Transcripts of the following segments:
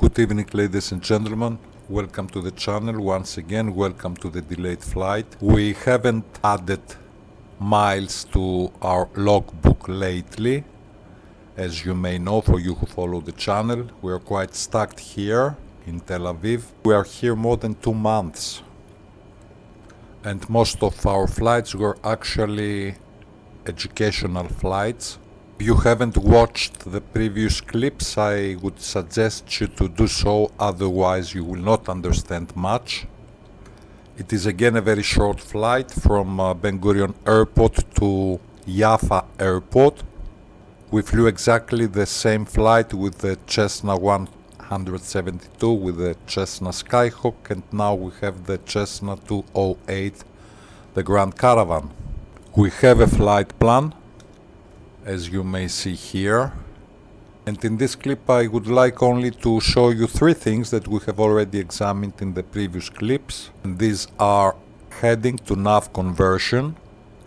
Good evening, ladies and gentlemen. Welcome to the channel. Once again, welcome to the delayed flight. We haven't added miles to our logbook lately. As you may know, for you who follow the channel, we are quite stuck here in Tel Aviv. We are here more than 2 months. And most of our flights were actually educational flights. If you haven't watched the previous clips, I would suggest you to do so, otherwise you will not understand much. It is again a very short flight from Ben Gurion airport to Jaffa airport. We flew exactly the same flight with the Cessna 172 with the Cessna Skyhawk, and now we have the Cessna 208, the Grand Caravan. We have a flight plan, as you may see here, and in this clip I would like only to show you 3 things that we have already examined in the previous clips. And these are heading to nav conversion,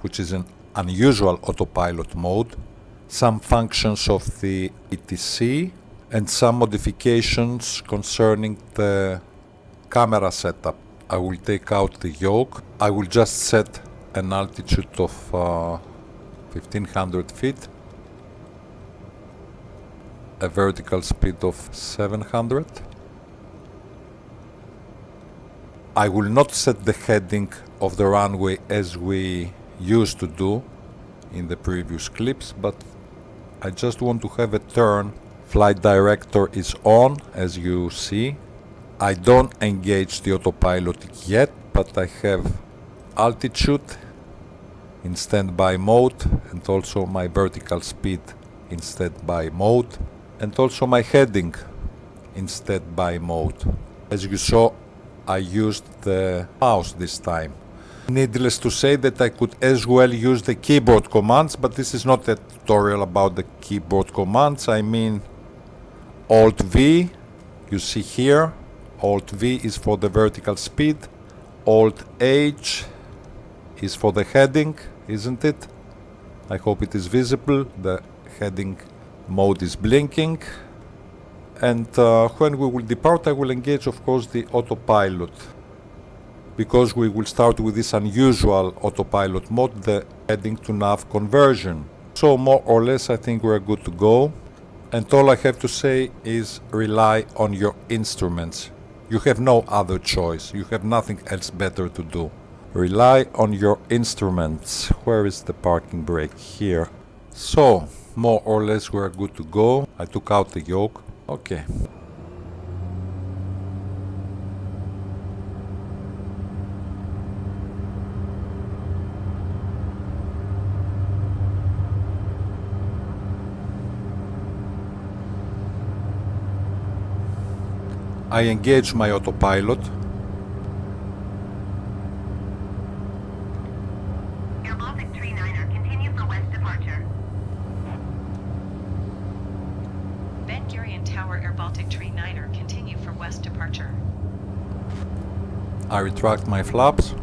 which is an unusual autopilot mode, some functions of the ATC, and some modifications concerning the camera setup. I will take out the yoke. I will just set an altitude of 1500 feet, a vertical speed of 700. I will not set the heading of the runway as we used to do in the previous clips, but I just want to have a turn. Flight director is on, as you see. I don't engage the autopilot yet, but I have altitude in standby mode, and also my vertical speed in standby mode, and also my heading in standby mode. As you saw, I used the mouse this time. Needless to say that I could as well use the keyboard commands, but this is not a tutorial about the keyboard commands. I mean Alt V, you see here, Alt V is for the vertical speed, Alt H is for the heading, isn't it? I hope it is visible. The heading mode is blinking, and when we will depart I will engage of course the autopilot, because we will start with this unusual autopilot mode, the heading to nav conversion. So more or less I think we're good to go, and all I have to say is rely on your instruments. You have no other choice, you have nothing else better to do. Rely on your instruments. Where is the parking brake? Here. So, more or less we're good to go. I took out the yoke. Okay. I engage my autopilot. airBaltic 39er, continue for west departure. Ben Gurion Tower airBaltic 39er, continue for west departure. I retract my flaps.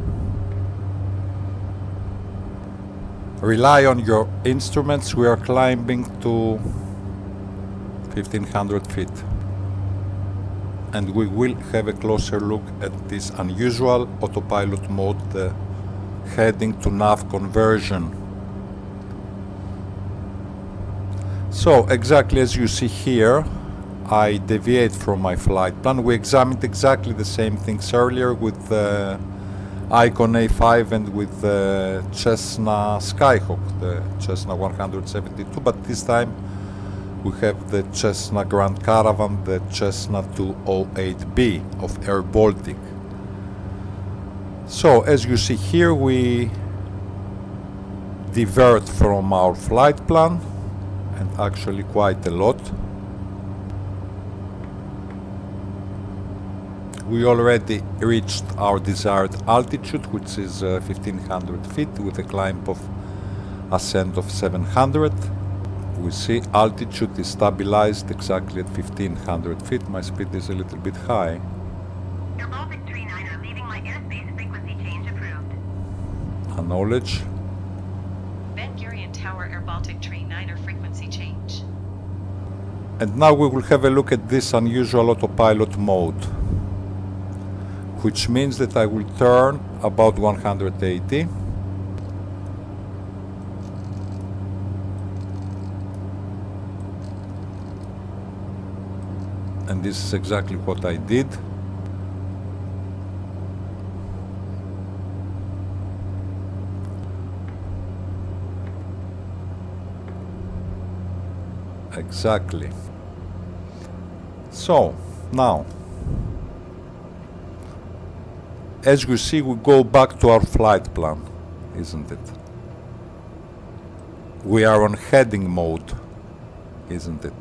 Rely on your instruments. We are climbing to 1500 feet. And we will have a closer look at this unusual autopilot mode, the heading to nav conversion. So exactly as you see here, I deviate from my flight plan. We examined exactly the same things earlier with the Icon A5 and with the Cessna Skyhawk, the Cessna 172, but this time we have the Cessna Grand Caravan, the Cessna 208B of airBaltic. So as you see here, we divert from our flight plan, and actually quite a lot. We already reached our desired altitude, which is 1500 feet with a climb of ascent of 700. We see altitude is stabilized exactly at 1500 feet. My speed is a little bit high. airBaltic 39er, leaving my airspace frequency change approved. Acknowledge. Ben Gurion Tower airBaltic 39er, frequency change. And now we will have a look at this unusual autopilot mode, which means that I will turn about 180. And this is exactly what I did. Exactly. So, now, as you see, we go back to our flight plan, isn't it? We are on heading mode, isn't it?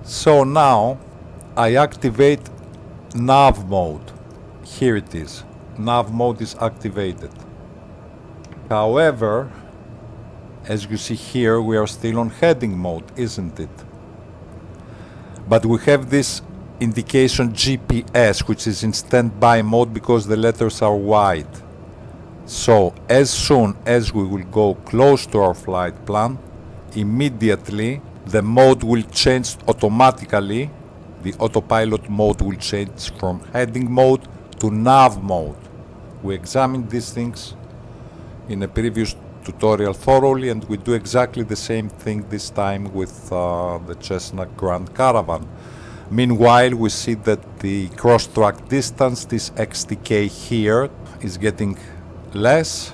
So now I activate nav mode. Here it is. Nav mode is activated. However, as you see here, we are still on heading mode, isn't it? But we have this indication GPS, which is in standby mode because the letters are white. So as soon as we will go close to our flight plan, immediately the mode will change automatically. The autopilot mode will change from heading mode to nav mode. We examined these things in a previous tutorial thoroughly, and we do exactly the same thing this time with the Cessna Grand Caravan. Meanwhile, we see that the cross-track distance, this XTK here, is getting less,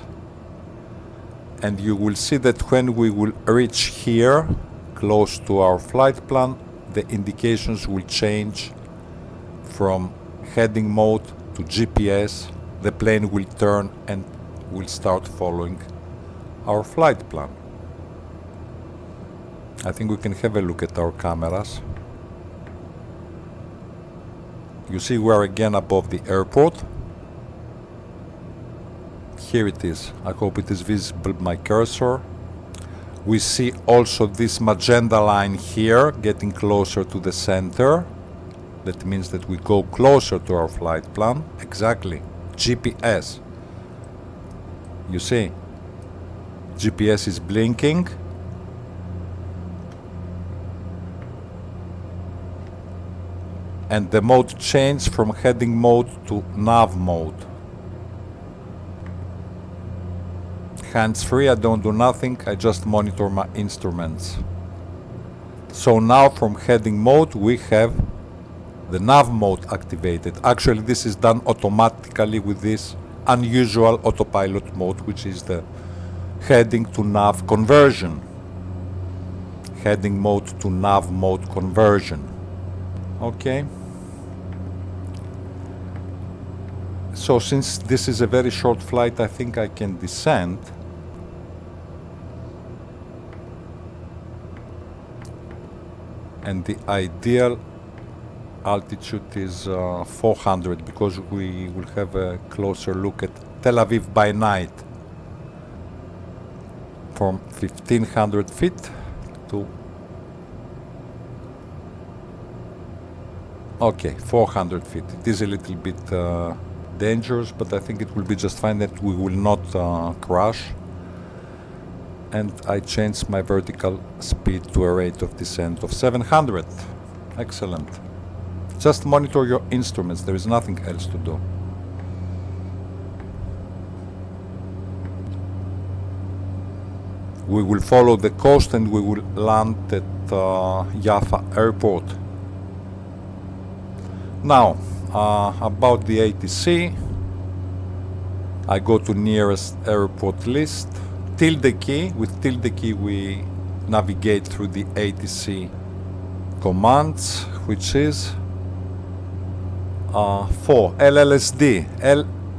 and you will see that when we will reach here, close to our flight plan, the indications will change from heading mode to GPS. The plane will turn and will start following our flight plan. I think we can have a look at our cameras. You see we are again above the airport. Here it is. I hope it is visible, my cursor. We see also this magenta line here getting closer to the center. That means that we go closer to our flight plan. Exactly. GPS. You see? GPS is blinking. And the mode changed from heading mode to nav mode. Hands-free, I don't do nothing, I just monitor my instruments. So now from heading mode we have the nav mode activated. Actually this is done automatically with this unusual autopilot mode, which is the heading to nav conversion. Heading mode to nav mode conversion. Okay. So since this is a very short flight, I think I can descend. And the ideal altitude is 400, because we will have a closer look at Tel Aviv by night. From 1500 feet to... Okay, 400 feet. It is a little bit dangerous, but I think it will be just fine, that we will not crash. And I changed my vertical speed to a rate of descent of 700. Excellent. Just monitor your instruments, there is nothing else to do. We will follow the coast and we will land at Jaffa airport. Now, about the ATC, I go to nearest airport list. Tilde key, with tilde key we navigate through the ATC commands, which is for LLSD,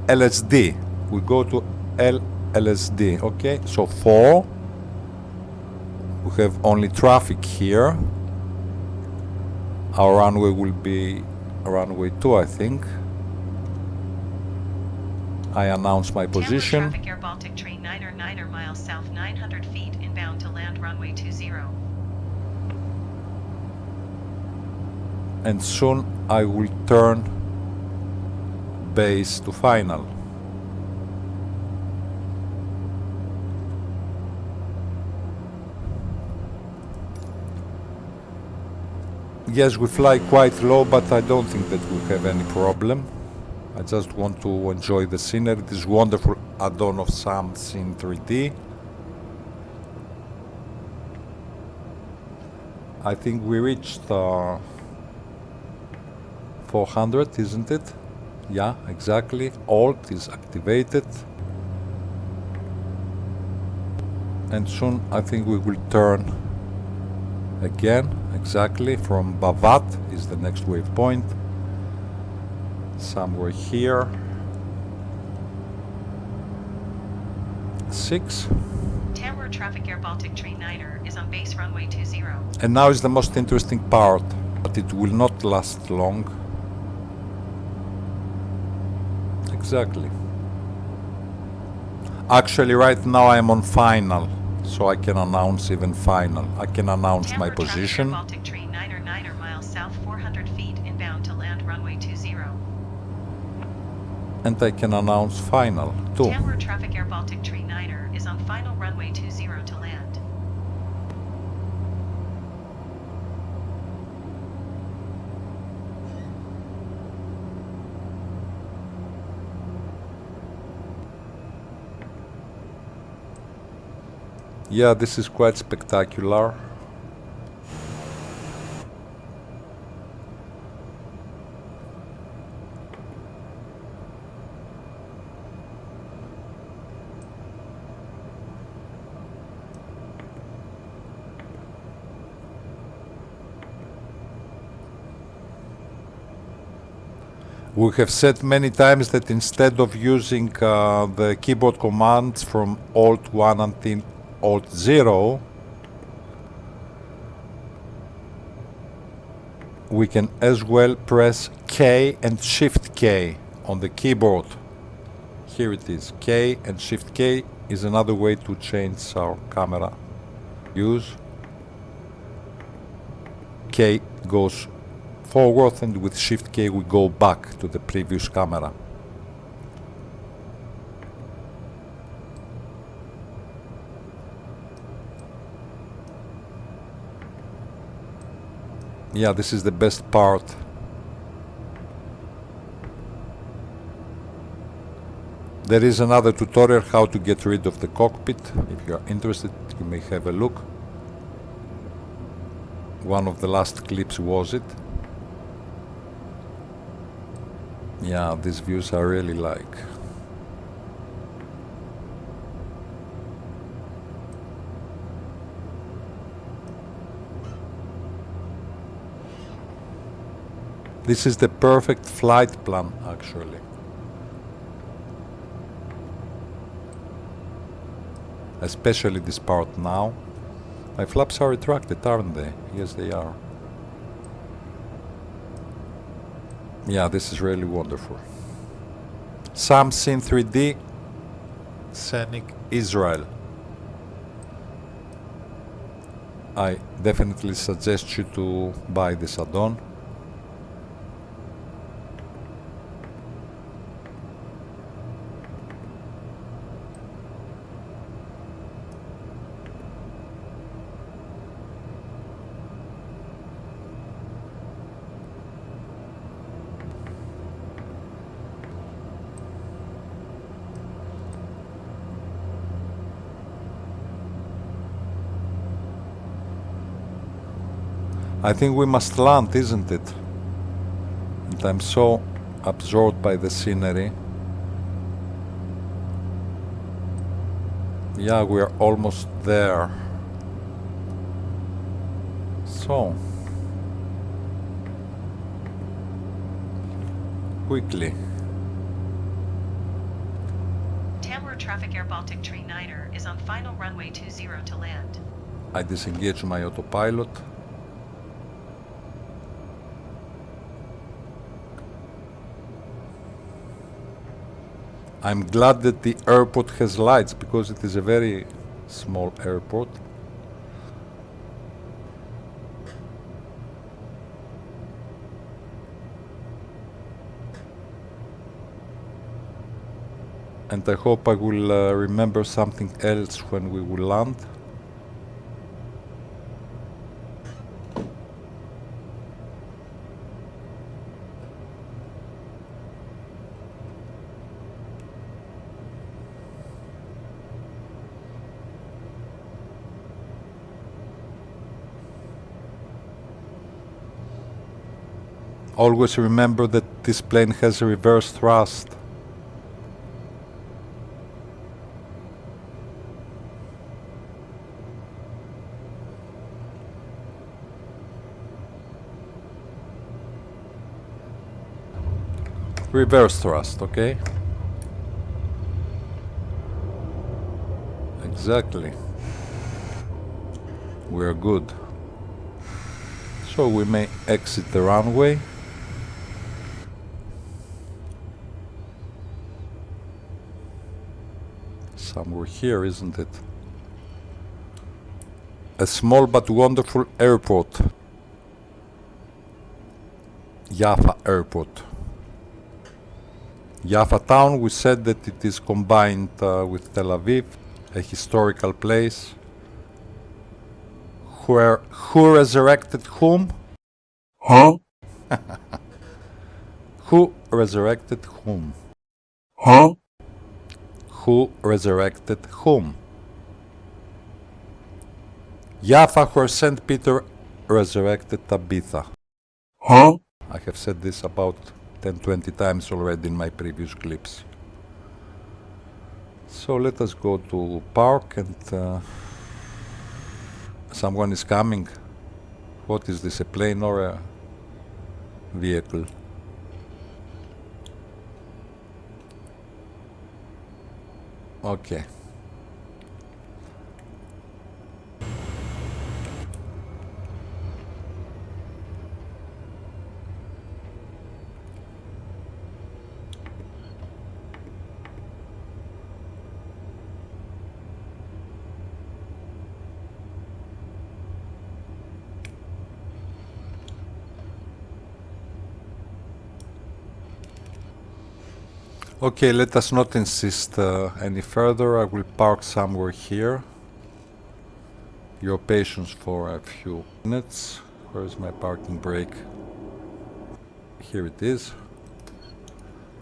LLSD. We go to LLSD, okay? So 4, we have only traffic here. Our runway will be runway 2, I think. I announce my position. Tamroor traffic airBaltic tree 9er miles south 900 feet inbound to land runway 20. And soon I will turn base to final. Yes, we fly quite low, but I don't think that we have any problem. I just want to enjoy the scenery, this wonderful add-on of SamScene 3D. I think we reached 400, isn't it? Yeah, exactly. Alt is activated. And soon I think we will turn again, exactly, from Bavat is the next waypoint. Somewhere here. 6. Tamroor traffic airBaltic train 9er is on base runway 20. And now is the most interesting part, but it will not last long. Exactly. Actually, right now I am on final, so I can announce even final. I can announce my position. Baltic train 9er miles south 400 feet inbound to land runway 20. And I can announce final too. Tamroor traffic airBaltic train 9er is on final runway 20 to land. Yeah, this is quite spectacular. We have said many times that instead of using the keyboard commands from Alt 1 until Alt 0, we can as well press K and Shift K on the keyboard. Here it is. K and Shift K is another way to change our camera. Use. K goes forward, and with Shift K we go back to the previous camera. Yeah, this is the best part. There is another tutorial how to get rid of the cockpit. If you are interested, you may have a look. One of the last clips was it. Yeah, these views I really like. This is the perfect flight plan, actually. Especially this part now. My flaps are retracted, aren't they? Yes, they are. Yeah, this is really wonderful. SamScene 3D, Scenic Israel. I definitely suggest you to buy this add-on. I think we must land, isn't it? And I'm so absorbed by the scenery. Yeah, we are almost there. So, quickly. Tamroor traffic airBaltic train 9er is on final runway 20 to land. I disengage my autopilot. I'm glad that the airport has lights because it is a very small airport. And I hope I will remember something else when we will land. Always remember that this plane has reverse thrust. Reverse thrust, okay? Exactly. We're good. So we may exit the runway. Somewhere here, isn't it? A small but wonderful airport. Jaffa airport. Jaffa town, we said that it is combined with Tel Aviv, a historical place. Who resurrected whom? Huh? Who resurrected whom? Huh? Who resurrected whom? Jaffa, where St. Peter resurrected Tabitha. Huh? I have said this about 10-20 times already in my previous clips. So let us go to park and someone is coming. What is this, a plane or a vehicle? Okay. Okay, let us not insist any further. I will park somewhere here. Your patience for a few minutes. Where is my parking brake? Here it is.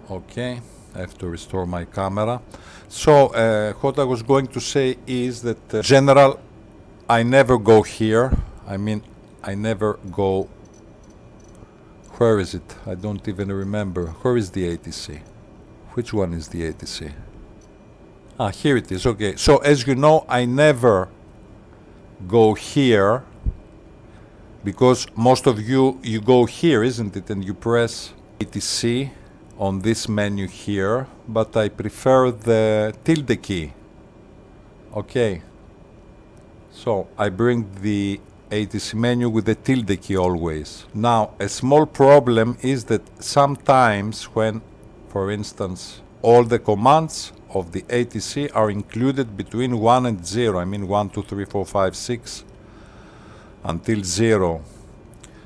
Okay, I have to restore my camera. So, what I was going to say is that, general, I never go here. I mean, I never go... Where is it? I don't even remember. Where is the ATC? Which one is the ATC? Ah, here it is. Okay, so as you know, I never go here because most of you go here, isn't it? And you press ATC on this menu here, but I prefer the tilde key. Okay, so I bring the ATC menu with the tilde key always. Now, a small problem is that sometimes when, for instance, all the commands of the ATC are included between 1 and 0. I mean 1, 2, 3, 4, 5, 6 until 0.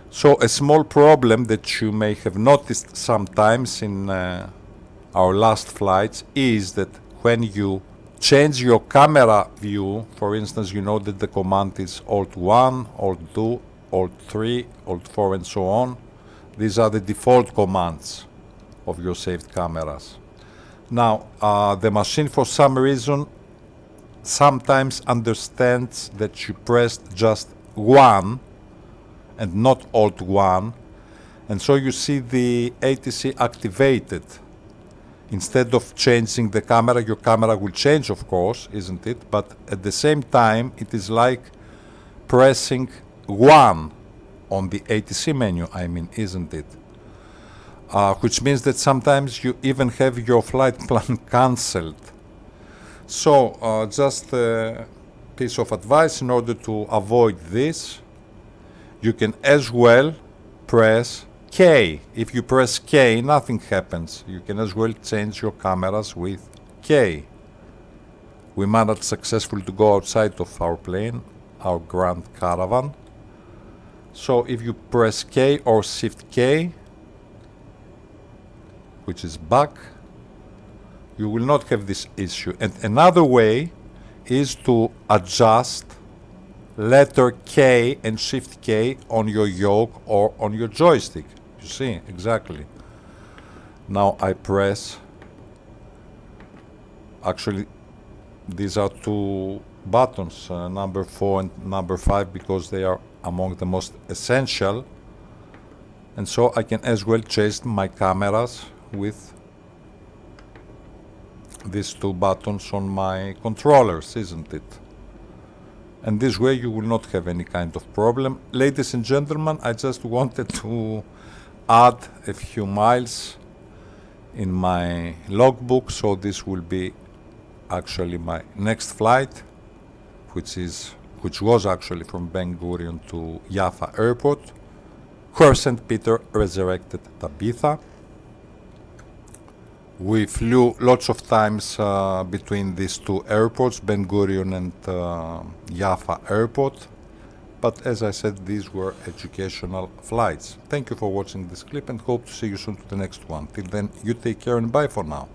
So a small problem that you may have noticed sometimes in our last flights is that when you change your camera view, for instance, you know that the command is Alt 1, Alt 2, Alt 3, Alt 4 and so on. These are the default commands of your saved cameras. Now, the machine for some reason sometimes understands that you pressed just 1 and not Alt 1, and so you see the ATC activated. Instead of changing the camera, your camera will change, of course, isn't it? But at the same time, it is like pressing 1 on the ATC menu, I mean, isn't it? Which means that sometimes you even have your flight plan cancelled. So, just a piece of advice in order to avoid this, you can as well press K. If you press K, nothing happens. You can as well change your cameras with K. We managed successfully to go outside of our plane, our Grand Caravan. So if you press K or Shift K, which is back, you will not have this issue. And another way is to adjust letter K and Shift K on your yoke or on your joystick. You see, exactly. Now I press, actually these are two buttons, number 4 and number 5, because they are among the most essential. And so I can as well change my cameras with these two buttons on my controllers, isn't it? And this way you will not have any kind of problem. Ladies and gentlemen, I just wanted to add a few miles in my logbook, so this will be actually my next flight, which was actually from Ben Gurion to Jaffa airport, where St. Peter resurrected Tabitha. We flew lots of times between these two airports, Ben Gurion and Jaffa airport, but as I said, these were educational flights. Thank you for watching this clip and hope to see you soon to the next one. Till then, you take care and bye for now.